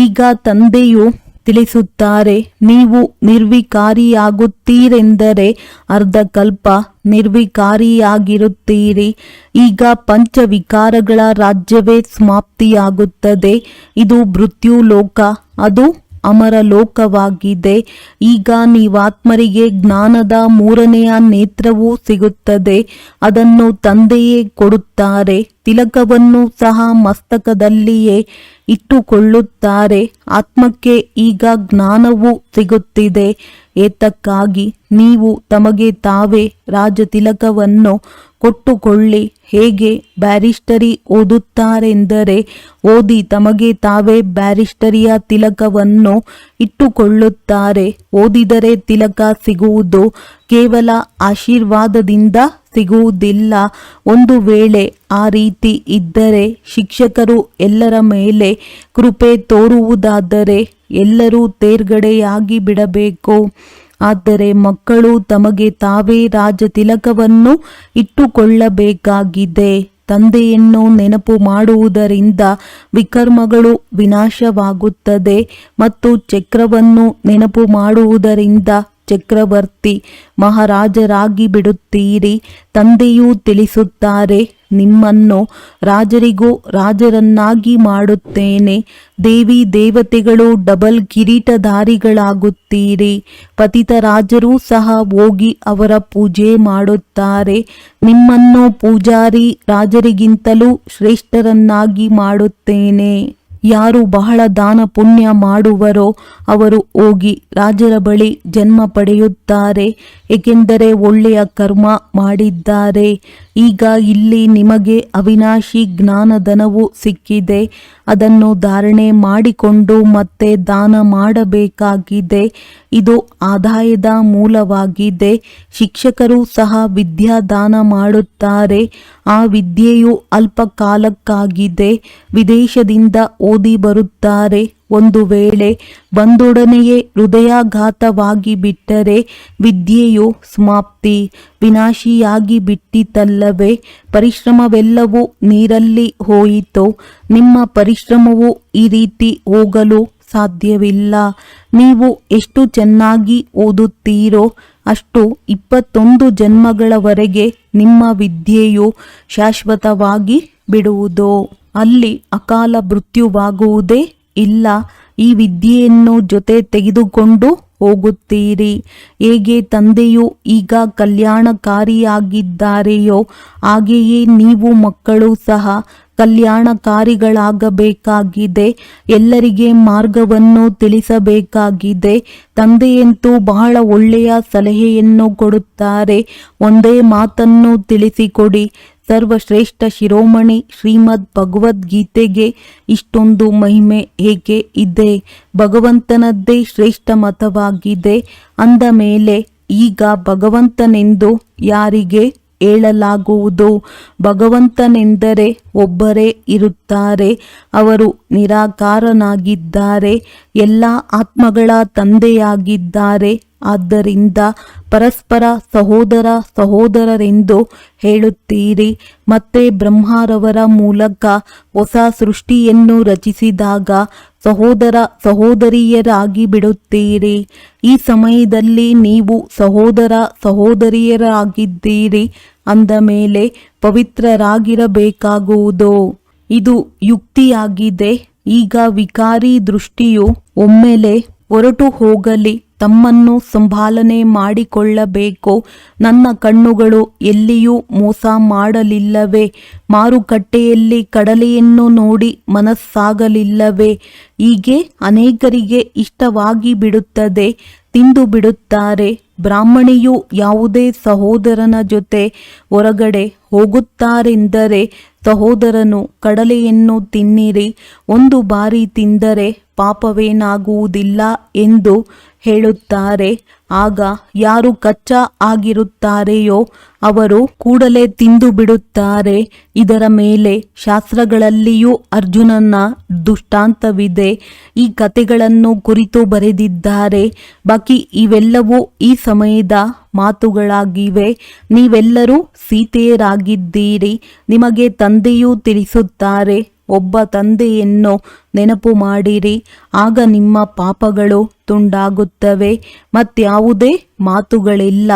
ಈಗ ತಂದೆಯು ತಿಳಿಸುತ್ತಾರೆ, ನೀವು ನಿರ್ವಿಕಾರಿಯಾಗುತ್ತೀರೆಂದರೆ ಅರ್ಧಕಲ್ಪ ನಿರ್ವಿಕಾರಿಯಾಗಿರುತ್ತೀರಿ. ಈಗ ಪಂಚವಿಕಾರಗಳ ರಾಜ್ಯವೇ ಸಮಾಪ್ತಿಯಾಗುತ್ತದೆ. ಇದು ಮೃತ್ಯುಲೋಕ, ಅದು ಅಮರ ಲೋಕವಾಗಿದೆ. ಈಗ ನೀವಾತ್ಮರಿಗೆ ಜ್ಞಾನದ 3ನೆಯ ನೇತ್ರವೂ ಸಿಗುತ್ತದೆ. ಅದನ್ನು ತಂದೆಯೇ ಕೊಡುತ್ತಾರೆ. ತಿಲಕವನ್ನು ಸಹ ಮಸ್ತಕದಲ್ಲಿಯೇ ಇಟ್ಟುಕೊಳ್ಳುತ್ತಾರೆ. ಆತ್ಮಕ್ಕೆ ಈಗ ಜ್ಞಾನವೂ ಸಿಗುತ್ತಿದೆ. ಏತಕ್ಕಾಗಿ ನೀವು ತಮಗೆ ತಾವೇ ರಾಜತಿಲಕವನ್ನು ಕೊಟ್ಟುಕೊಳ್ಳಿ. ಹೇಗೆ ಬ್ಯಾರಿಸ್ಟರಿ ಓದುತ್ತಾರೆಂದರೆ ಓದಿ ತಮಗೆ ತಾವೇ ಬ್ಯಾರಿಸ್ಟರಿಯ ತಿಲಕವನ್ನು ಇಟ್ಟುಕೊಳ್ಳುತ್ತಾರೆ. ಓದಿದರೆ ತಿಲಕ ಸಿಗುವುದು ಕೇವಲ ಆಶೀರ್ವಾದದಿಂದ ಸಿಗುವುದಿಲ್ಲ. ಒಂದು ವೇಳೆ ಆ ರೀತಿ ಇದ್ದರೆ ಶಿಕ್ಷಕರು ಎಲ್ಲರ ಮೇಲೆ ಕೃಪೆ ತೋರುವುದಾದರೆ ಎಲ್ಲರೂ ತೇರ್ಗಡೆಯಾಗಿ ಬಿಡಬೇಕು. ಆದರೆ ಮಕ್ಕಳು ತಮಗೆ ತಾವೇ ರಾಜತಿಲಕವನ್ನು ಇಟ್ಟುಕೊಳ್ಳಬೇಕಾಗಿದೆ. ತಂದೆಯನ್ನು ನೆನಪು ಮಾಡುವುದರಿಂದ ವಿಕರ್ಮಗಳು ವಿನಾಶವಾಗುತ್ತದೆ ಮತ್ತು ಚಕ್ರವನ್ನು ನೆನಪು ಮಾಡುವುದರಿಂದ ಚಕ್ರವರ್ತಿ ಮಹಾರಾಜರಾಗಿ ಬಿಡುತ್ತೀರಿ. ತಂದೆಯೂ ತಿಳಿಸುತ್ತಾರೆ, ನಿಮ್ಮನ್ನು ರಾಜರಿಗೂ ರಾಜರನ್ನಾಗಿ ಮಾಡುತ್ತೇನೆ. ದೇವಿ ದೇವತೆಗಳು ಡಬಲ್ ಕಿರೀಟಧಾರಿಗಳಾಗುತ್ತೀರಿ. ಪತಿತ ರಾಜರೂ ಸಹ ಹೋಗಿ ಅವರ ಪೂಜೆ ಮಾಡುತ್ತಾರೆ. ನಿಮ್ಮನ್ನು ಪೂಜಾರಿ ರಾಜರಿಗಿಂತಲೂ ಶ್ರೇಷ್ಠರನ್ನಾಗಿ ಮಾಡುತ್ತೇನೆ. ಯಾರು ಬಹಳ ದಾನ ಪುಣ್ಯ ಮಾಡುವರೋ ಅವರು ಹೋಗಿ ರಾಜರ ಬಳಿ ಜನ್ಮ ಪಡೆಯುತ್ತಾರೆ, ಏಕೆಂದರೆ ಒಳ್ಳೆಯ ಕರ್ಮ ಮಾಡಿದ್ದಾರೆ. ಈಗ ಇಲ್ಲಿ ನಿಮಗೆ ಅವಿನಾಶಿ ಜ್ಞಾನಧನವು ಸಿಕ್ಕಿದೆ. ಅದನ್ನು ಧಾರಣೆ ಮಾಡಿಕೊಂಡು ಮತ್ತೆ ದಾನ ಮಾಡಬೇಕಾಗಿದೆ. ಇದು ಆದಾಯದ ಮೂಲವಾಗಿದೆ. ಶಿಕ್ಷಕರು ಸಹ ವಿದ್ಯಾ ದಾನ ಮಾಡುತ್ತಾರೆ. ಆ ವಿದ್ಯೆಯು ಅಲ್ಪ ಕಾಲಕ್ಕಾಗಿದೆ. ವಿದೇಶದಿಂದ ಓದಿ ಬರುತ್ತಾರೆ. ಒಂದು ವೇಳೆ ಬಂದೊಡನೆಯೇ ಹೃದಯಾಘಾತವಾಗಿ ಬಿಟ್ಟರೆ ವಿದ್ಯೆಯು ಸಮಾಪ್ತಿ, ವಿನಾಶಿಯಾಗಿ ಬಿಟ್ಟಿತಲ್ಲವೇ? ಪರಿಶ್ರಮವೆಲ್ಲವೂ ನೀರಲ್ಲಿ ಹೋಯಿತು. ನಿಮ್ಮ ಪರಿಶ್ರಮವು ಈ ರೀತಿ ಹೋಗಲು ಸಾಧ್ಯವಿಲ್ಲ. ನೀವು ಎಷ್ಟು ಚೆನ್ನಾಗಿ ಓದುತ್ತೀರೋ ಅಷ್ಟು 21 ಜನ್ಮಗಳವರೆಗೆ ನಿಮ್ಮ ವಿದ್ಯೆಯು ಶಾಶ್ವತವಾಗಿ ಬಿಡುವುದು. ಅಲ್ಲಿ ಅಕಾಲ ಮೃತ್ಯುವಾಗುವುದೇ ಇಲ್ಲ. ಈ ವಿದ್ಯೆಯನ್ನು ಜೊತೆ ತೆಗೆದುಕೊಂಡು ಹೋಗುತ್ತೀರಿ. ಹೇಗೆ ತಂದೆಯು ಈಗ ಕಲ್ಯಾಣಕಾರಿಯಾಗಿದ್ದಾರೆಯೋ ಹಾಗೆಯೇ ನೀವು ಮಕ್ಕಳು ಸಹ ಕಲ್ಯಾಣಕಾರಿಗಳಾಗಬೇಕಾಗಿದೆ. ಎಲ್ಲರಿಗೆ ಮಾರ್ಗವನ್ನು ತಿಳಿಸಬೇಕಾಗಿದೆ. ತಂದೆಯಂತೂ ಬಹಳ ಒಳ್ಳೆಯ ಸಲಹೆಯನ್ನು ಕೊಡುತ್ತಾರೆ. ಒಂದೇ ಮಾತನ್ನು ತಿಳಿಸಿಕೊಡಿ, ಸರ್ವಶ್ರೇಷ್ಠ ಶಿರೋಮಣಿ ಶ್ರೀಮದ್ ಭಗವದ್ಗೀತೆಗೆ ಇಷ್ಟೊಂದು ಮಹಿಮೆ ಏಕೆ ಇದೆ? ಭಗವಂತನದ್ದೇ ಶ್ರೇಷ್ಠ ಮತವಾಗಿದೆ ಅಂದ ಮೇಲೆ ಈಗ ಭಗವಂತನೆಂದು ಯಾರಿಗೆ ಹೇಳಲಾಗುವುದು? ಭಗವಂತನೆಂದರೆ ಒಬ್ಬರೇ ಇರುತ್ತಾರೆ. ಅವರು ನಿರಾಕಾರನಾಗಿದ್ದಾರೆ, ಎಲ್ಲ ಆತ್ಮಗಳ ತಂದೆಯಾಗಿದ್ದಾರೆ. ಆದ್ದರಿಂದ ಪರಸ್ಪರ ಸಹೋದರ ಸಹೋದರರೆಂದು ಹೇಳುತ್ತೀರಿ. ಮತ್ತೆ ಬ್ರಹ್ಮರವರ ಮೂಲಕ ಹೊಸ ಸೃಷ್ಟಿಯನ್ನು ರಚಿಸಿದಾಗ ಸಹೋದರ ಸಹೋದರಿಯರಾಗಿ ಬಿಡುತ್ತೀರಿ. ಈ ಸಮಯದಲ್ಲಿ ನೀವು ಸಹೋದರ ಸಹೋದರಿಯರಾಗಿದ್ದೀರಿ ಅಂದ ಮೇಲೆ ಪವಿತ್ರರಾಗಿರಬೇಕಾಗುವುದು. ಇದು ಯುಕ್ತಿಯಾಗಿದೆ. ಈಗ ವಿಕಾರಿ ದೃಷ್ಟಿಯು ಒಮ್ಮೆಲೆ ಹೊರಟು ಹೋಗಲಿ. ತಮ್ಮನ್ನು ಸಂಭಾಲನೆ ಮಾಡಿಕೊಳ್ಳಬೇಕು. ನನ್ನ ಕಣ್ಣುಗಳು ಎಲ್ಲಿಯೂ ಮೋಸ ಮಾಡಲಿಲ್ಲವೇ? ಮಾರುಕಟ್ಟೆಯಲ್ಲಿ ಕಡಲೆಯನ್ನು ನೋಡಿ ಮನಸ್ಸಾಗಲಿಲ್ಲವೇ? ಹೀಗೆ ಅನೇಕರಿಗೆ ಇಷ್ಟವಾಗಿ ಬಿಡುತ್ತದೆ, ತಿಂದು ಬಿಡುತ್ತಾರೆ. ಬ್ರಾಹ್ಮಣಿಯು ಯಾವುದೇ ಸಹೋದರನ ಜೊತೆ ಹೊರಗಡೆ ಹೋಗುತ್ತಾರೆಂದರೆ ಸಹೋದರನು ಕಡಲೆಯನ್ನು ತಿನ್ನಿರಿ, ಒಂದು ಬಾರಿ ತಿಂದರೆ ಪಾಪವೇನಾಗುವುದಿಲ್ಲ ಎಂದು ಹೇಳುತ್ತಾರೆ. ಆಗ ಯಾರು ಕಚ್ಚಾ ಆಗಿರುತ್ತಾರೆಯೋ ಅವರು ಕೂಡಲೇ ತಿಂದು ಬಿಡುತ್ತಾರೆ. ಇದರ ಮೇಲೆ ಶಾಸ್ತ್ರಗಳಲ್ಲಿಯೂ ಅರ್ಜುನನ ದೃಷ್ಟಾಂತವಿದೆ. ಈ ಕಥೆಗಳನ್ನು ಕುರಿತು ಬರೆದಿದ್ದಾರೆ. ಬಾಕಿ ಇವೆಲ್ಲವೂ ಈ ಸಮಯದ ಮಾತುಗಳಾಗಿವೆ. ನೀವೆಲ್ಲರೂ ಸೀತೆಯರಾಗಿದ್ದೀರಿ. ನಿಮಗೆ ತಂದೆಯೂ ತಿಳಿಸುತ್ತಾರೆ. ಒಬ್ಬ ತಂದೆಯನ್ನು ನೆನಪು ಮಾಡಿರಿ, ಆಗ ನಿಮ್ಮ ಪಾಪಗಳು ತುಂಡಾಗುತ್ತವೆ. ಮತ್ಯಾವುದೇ ಮಾತುಗಳಿಲ್ಲ.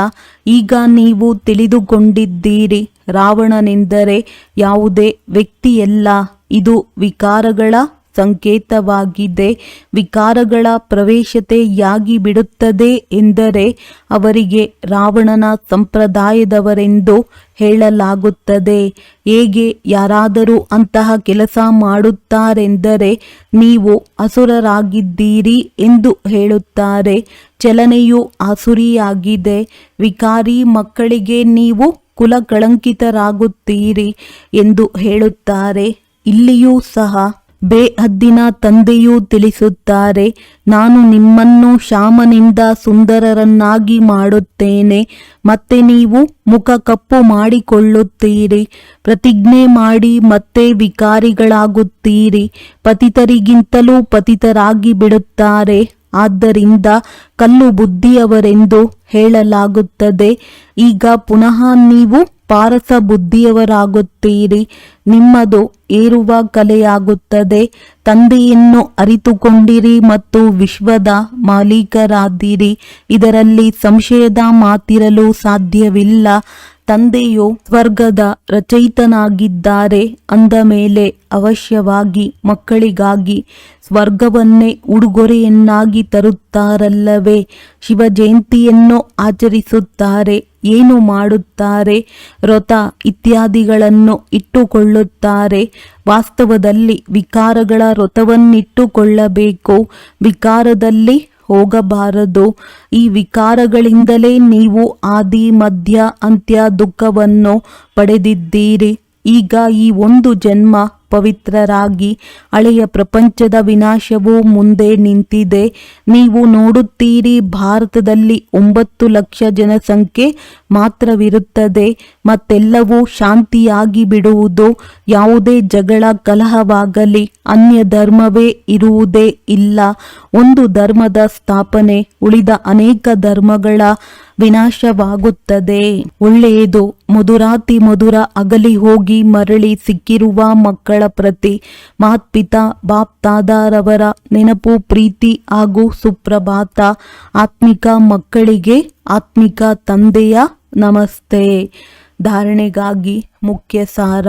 ಈಗ ನೀವು ತಿಳಿದುಕೊಂಡಿದ್ದೀರಿ, ರಾವಣನೆಂದರೆ ಯಾವುದೇ ವ್ಯಕ್ತಿಯಲ್ಲ, ಇದು ವಿಕಾರಗಳ ಸಂಕೇತವಾಗಿದೆ. ವಿಕಾರಗಳ ಪ್ರವೇಶತೆಯಾಗಿ ಬಿಡುತ್ತದೆ ಎಂದರೆ ಅವರಿಗೆ ರಾವಣನ ಸಂಪ್ರದಾಯದವರೆಂದು ಹೇಳಲಾಗುತ್ತದೆ. ಹೇಗೆ ಯಾರಾದರೂ ಅಂತಹ ಕೆಲಸ ಮಾಡುತ್ತಾರೆಂದರೆ ನೀವು ಅಸುರರಾಗಿದ್ದೀರಿ ಎಂದು ಹೇಳುತ್ತಾರೆ. ಚಲನೆಯು ಆಸುರಿಯಾಗಿದೆ. ವಿಕಾರಿ ಮಕ್ಕಳಿಗೆ ನೀವು ಕುಲಕಳಂಕಿತರಾಗುತ್ತೀರಿ ಎಂದು ಹೇಳುತ್ತಾರೆ. ಇಲ್ಲಿಯೂ ಸಹ ಬೇಹದ್ದಿನ ತಂದೆಯೂ ತಿಳಿಸುತ್ತಾರೆ, ನಾನು ನಿಮ್ಮನ್ನು ಶ್ಯಾಮನಿಂದ ಸುಂದರರನ್ನಾಗಿ ಮಾಡುತ್ತೇನೆ. ಮತ್ತೆ ನೀವು ಮುಖ ಕಪ್ಪು ಮಾಡಿಕೊಳ್ಳುತ್ತೀರಿ, ಪ್ರತಿಜ್ಞೆ ಮಾಡಿ ಮತ್ತೆ ವಿಕಾರಿಗಳಾಗುತ್ತೀರಿ. ಪತಿತರಿಗಿಂತಲೂ ಪತಿತರಾಗಿ ಬಿಡುತ್ತಾರೆ. ಆದ್ದರಿಂದ ಕಲ್ಲು ಬುದ್ಧಿಯವರೆಂದು ಹೇಳಲಾಗುತ್ತದೆ. ಈಗ ಪುನಃ ನೀವು ಪಾರಸ ಬುದ್ಧಿಯವರಾಗುತ್ತೀರಿ. ನಿಮ್ಮದು ಏರುವ ಕಲೆಯಾಗುತ್ತದೆ. ತಂದೆಯನ್ನು ಅರಿತುಕೊಂಡಿರಿ ಮತ್ತು ವಿಶ್ವದ ಮಾಲೀಕರಾದಿರಿ. ಇದರಲ್ಲಿ ಸಂಶಯದ ಮಾತಿರಲು ಸಾಧ್ಯವಿಲ್ಲ. ತಂದೆಯು ಸ್ವರ್ಗದ ರಚಯಿತನಾಗಿದ್ದಾರೆ ಅಂದ ಮೇಲೆ ಅವಶ್ಯವಾಗಿ ಮಕ್ಕಳಿಗಾಗಿ ಸ್ವರ್ಗವನ್ನೇ ಉಡುಗೊರೆಯನ್ನಾಗಿ ತರುತ್ತಾರಲ್ಲವೇ? ಶಿವ ಜಯಂತಿಯನ್ನು ಆಚರಿಸುತ್ತಾರೆ. ಏನು ಮಾಡುತ್ತಾರೆ? ವ್ರತ ಇತ್ಯಾದಿಗಳನ್ನು ಇಟ್ಟುಕೊಳ್ಳುತ್ತಾರೆ. ವಾಸ್ತವದಲ್ಲಿ ವಿಕಾರಗಳ ವ್ರತವನ್ನಿಟ್ಟುಕೊಳ್ಳಬೇಕು, ವಿಕಾರದಲ್ಲಿ ಹೋಗಬಾರದು. ಈ ವಿಕಾರಗಳಿಂದಲೇ ನೀವು ಆದಿ ಮಧ್ಯ ಅಂತ್ಯ ದುಃಖವನ್ನು ಪಡೆದಿದ್ದೀರಿ. ಈಗ ಈ ಒಂದು ಜನ್ಮ ಪವಿತ್ರರಾಗಿ ಹಳೆಯ ಪ್ರಪಂಚದ ವಿನಾಶವು ಮುಂದೆ ನಿಂತಿದೆ. ನೀವು ನೋಡುತ್ತೀರಿ, ಭಾರತದಲ್ಲಿ 9 ಲಕ್ಷ ಜನಸಂಖ್ಯೆ ಮಾತ್ರವಿರುತ್ತದೆ. ಮತ್ತೆಲ್ಲವೂ ಶಾಂತಿಯಾಗಿ ಬಿಡುವುದು. ಯಾವುದೇ ಜಗಳ ಕಲಹವಾಗಲಿ, ಅನ್ಯ ಧರ್ಮವೇ ಇರುವುದೇ ಇಲ್ಲ. ಒಂದು ಧರ್ಮದ ಸ್ಥಾಪನೆ, ಉಳಿದ ಅನೇಕ ಧರ್ಮಗಳ ವಿನಾಶವಾಗುತ್ತದೆ. ಒಳ್ಳೆಯದು. ಮಧುರಾತಿ ಮಧುರ ಅಗಲಿ ಹೋಗಿ ಮರಳಿ ಸಿಕ್ಕಿರುವ ಮಕ್ಕಳ ಪ್ರತಿ ಮಹತ್ಪಿತಾ ಬಾಪ್ ದಾದಾರವರ ನೆನಪು, ಪ್ರೀತಿ ಹಾಗೂ ಸುಪ್ರಭಾತ. ಆತ್ಮಿಕ ಮಕ್ಕಳಿಗೆ ಆತ್ಮಿಕ ತಂದೆಯ ನಮಸ್ತೆ. ಧಾರಣೆಗಾಗಿ ಮುಖ್ಯ ಸಾರ: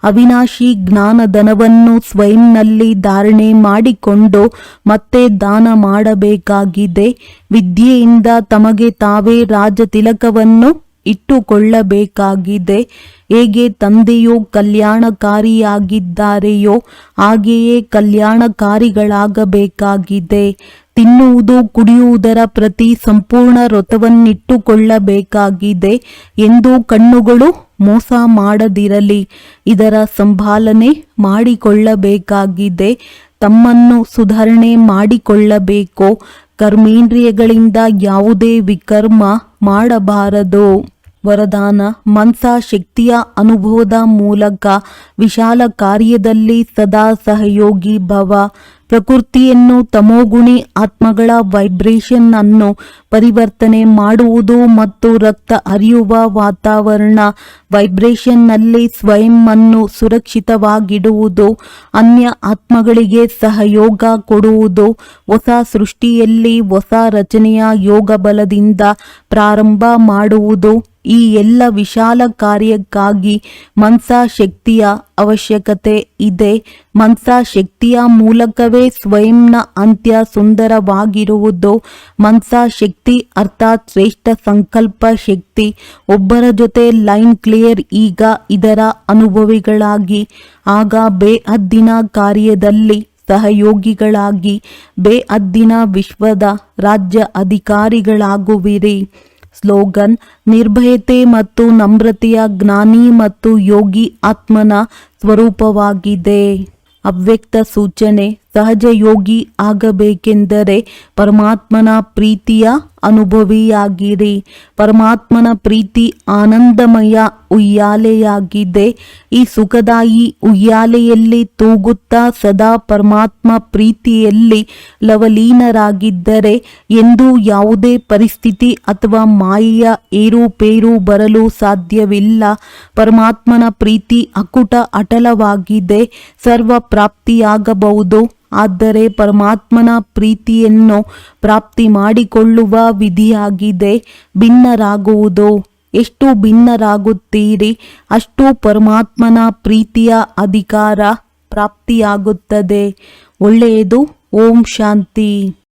ಅವಿನಾಶಿ ಜ್ಞಾನಧನವನ್ನು ಸ್ವಯಂನಲ್ಲಿ ಧಾರಣೆ ಮಾಡಿಕೊಂಡು ಮತ್ತೆ ದಾನ ಮಾಡಬೇಕಾಗಿದೆ. ವಿದ್ಯೆಯಿಂದ ತಮಗೆ ತಾವೇ ರಾಜತಿಲಕವನ್ನು ಇಟ್ಟುಕೊಳ್ಳಬೇಕಾಗಿದೆ. ಹೇಗೆ ತಂದೆಯು ಕಲ್ಯಾಣಕಾರಿಯಾಗಿದ್ದಾರೆಯೋ ಹಾಗೆಯೇ ಕಲ್ಯಾಣಕಾರಿಗಳಾಗಬೇಕಾಗಿದೆ. ತಿನ್ನುವುದು ಕುಡಿಯುವುದರ ಪ್ರತಿ ಸಂಪೂರ್ಣ ವ್ರತವನ್ನಿಟ್ಟುಕೊಳ್ಳಬೇಕಾಗಿದೆ ಎಂದು ಕಣ್ಣುಗಳು ಮೋಸ ಮಾಡದಿರಲಿ. ಇದರ ಸಂಭಾಲನೆ ಮಾಡಿಕೊಳ್ಳಬೇಕಾಗಿದೆ. ತಮ್ಮನ್ನು ಸುಧಾರಣೆ ಮಾಡಿಕೊಳ್ಳಬೇಕು. ಕರ್ಮೇಂದ್ರಿಯಗಳಿಂದ ಯಾವುದೇ ವಿಕರ್ಮ ಮಾಡಬಾರದು. ವರದಾನ: ಮನಸಾ ಶಕ್ತಿಯ ಅನುಭವದ ಮೂಲಕ ವಿಶಾಲ ಕಾರ್ಯದಲ್ಲಿ ಸದಾ ಸಹಯೋಗಿ ಭವ. ಪ್ರಕೃತಿಯನ್ನು ತಮೋಗುಣಿ ಆತ್ಮಗಳ ವೈಬ್ರೇಷನ್ ಅನ್ನು ಪರಿವರ್ತನೆ ಮಾಡುವುದು ಮತ್ತು ರಕ್ತ ಹರಿಯುವ ವಾತಾವರಣ ವೈಬ್ರೇಷನ್ ನಲ್ಲಿ ಸ್ವಯಂ ಅನ್ನು ಸುರಕ್ಷಿತವಾಗಿಡುವುದು, ಅನ್ಯ ಆತ್ಮಗಳಿಗೆ ಸಹಯೋಗ ಕೊಡುವುದು, ಹೊಸ ಸೃಷ್ಟಿಯಲ್ಲಿ ಹೊಸ ರಚನೆಯ ಯೋಗ ಬಲದಿಂದ ಪ್ರಾರಂಭ ಮಾಡುವುದು. ಈ ಎಲ್ಲ ವಿಶಾಲ ಕಾರ್ಯಕ್ಕಾಗಿ ಮನಸಾ ಶಕ್ತಿಯ ಅವಶ್ಯಕತೆ ಇದೆ. ಮನಸಾ ಶಕ್ತಿಯ ಮೂಲಕವೇ ಸ್ವಯಂನ ಅಂತ್ಯ ಸುಂದರವಾಗಿರುವುದು. ಮನಸಾ ಶಕ್ತಿ ಅರ್ಥಾತ್ ಶ್ರೇಷ್ಠ ಸಂಕಲ್ಪ ಶಕ್ತಿ. ಒಬ್ಬರ ಜೊತೆ ಲೈನ್ ಕ್ಲಿಯರ್. ಈಗ ಇದರ ಅನುಭವಿಗಳಾಗಿ ಆಗ ಬೇಹದ್ದಿನ ಕಾರ್ಯದಲ್ಲಿ ಸಹಯೋಗಿಗಳಾಗಿ ಬೇಹದ್ದಿನ ವಿಶ್ವದ ರಾಜ್ಯ ಅಧಿಕಾರಿಗಳಾಗುವಿರಿ. ಸ್ಲೋಗನ್: ನಿರ್ಭಯತೆ ಮತ್ತು ನಮ್ರತೆಯ ಜ್ಞಾನಿ ಮತ್ತು ಯೋಗಿ ಆತ್ಮನ ಸ್ವರೂಪವಾಗಿದೆ. ಅವ್ಯಕ್ತ ಸೂಚನೆ: ಸಹಜ ಯೋಗಿ ಆಗಬೇಕೆಂದರೆ ಪರಮಾತ್ಮನ ಪ್ರೀತಿಯ ಅನುಭವಿಯಾಗಿರಿ. ಪರಮಾತ್ಮನ ಪ್ರೀತಿ ಆನಂದಮಯ ಉಯ್ಯಾಲೆಯಾಗಿದೆ. ಈ ಸುಖದಾಯಿ ಉಯ್ಯಾಲೆಯಲ್ಲಿ ತೂಗುತ್ತಾ ಸದಾ ಪರಮಾತ್ಮ ಪ್ರೀತಿಯಲ್ಲಿ ಲವಲೀನರಾಗಿದ್ದರೆ ಎಂದೂ ಯಾವುದೇ ಪರಿಸ್ಥಿತಿ ಅಥವಾ ಮಾಯೆಯ ಏರುಪೇರು ಬರಲು ಸಾಧ್ಯವಿಲ್ಲ. ಪರಮಾತ್ಮನ ಪ್ರೀತಿ ಅಕುಟ ಅಟಲವಾಗಿದೆ. ಸರ್ವ ಪ್ರಾಪ್ತಿಯಾಗಬಹುದು. ಆದರೆ ಪರಮಾತ್ಮನ ಪ್ರೀತಿಯನ್ನು ಪ್ರಾಪ್ತಿ ಮಾಡಿಕೊಳ್ಳುವ ವಿಧಿಯಾಗಿದೆ ಭಿನ್ನರಾಗುವುದು. ಎಷ್ಟು ಭಿನ್ನರಾಗುತ್ತೀರಿ ಅಷ್ಟು ಪರಮಾತ್ಮನ ಪ್ರೀತಿಯ ಅಧಿಕಾರ ಪ್ರಾಪ್ತಿಯಾಗುತ್ತದೆ. ಒಳ್ಳೆಯದು. ಓಂ ಶಾಂತಿ.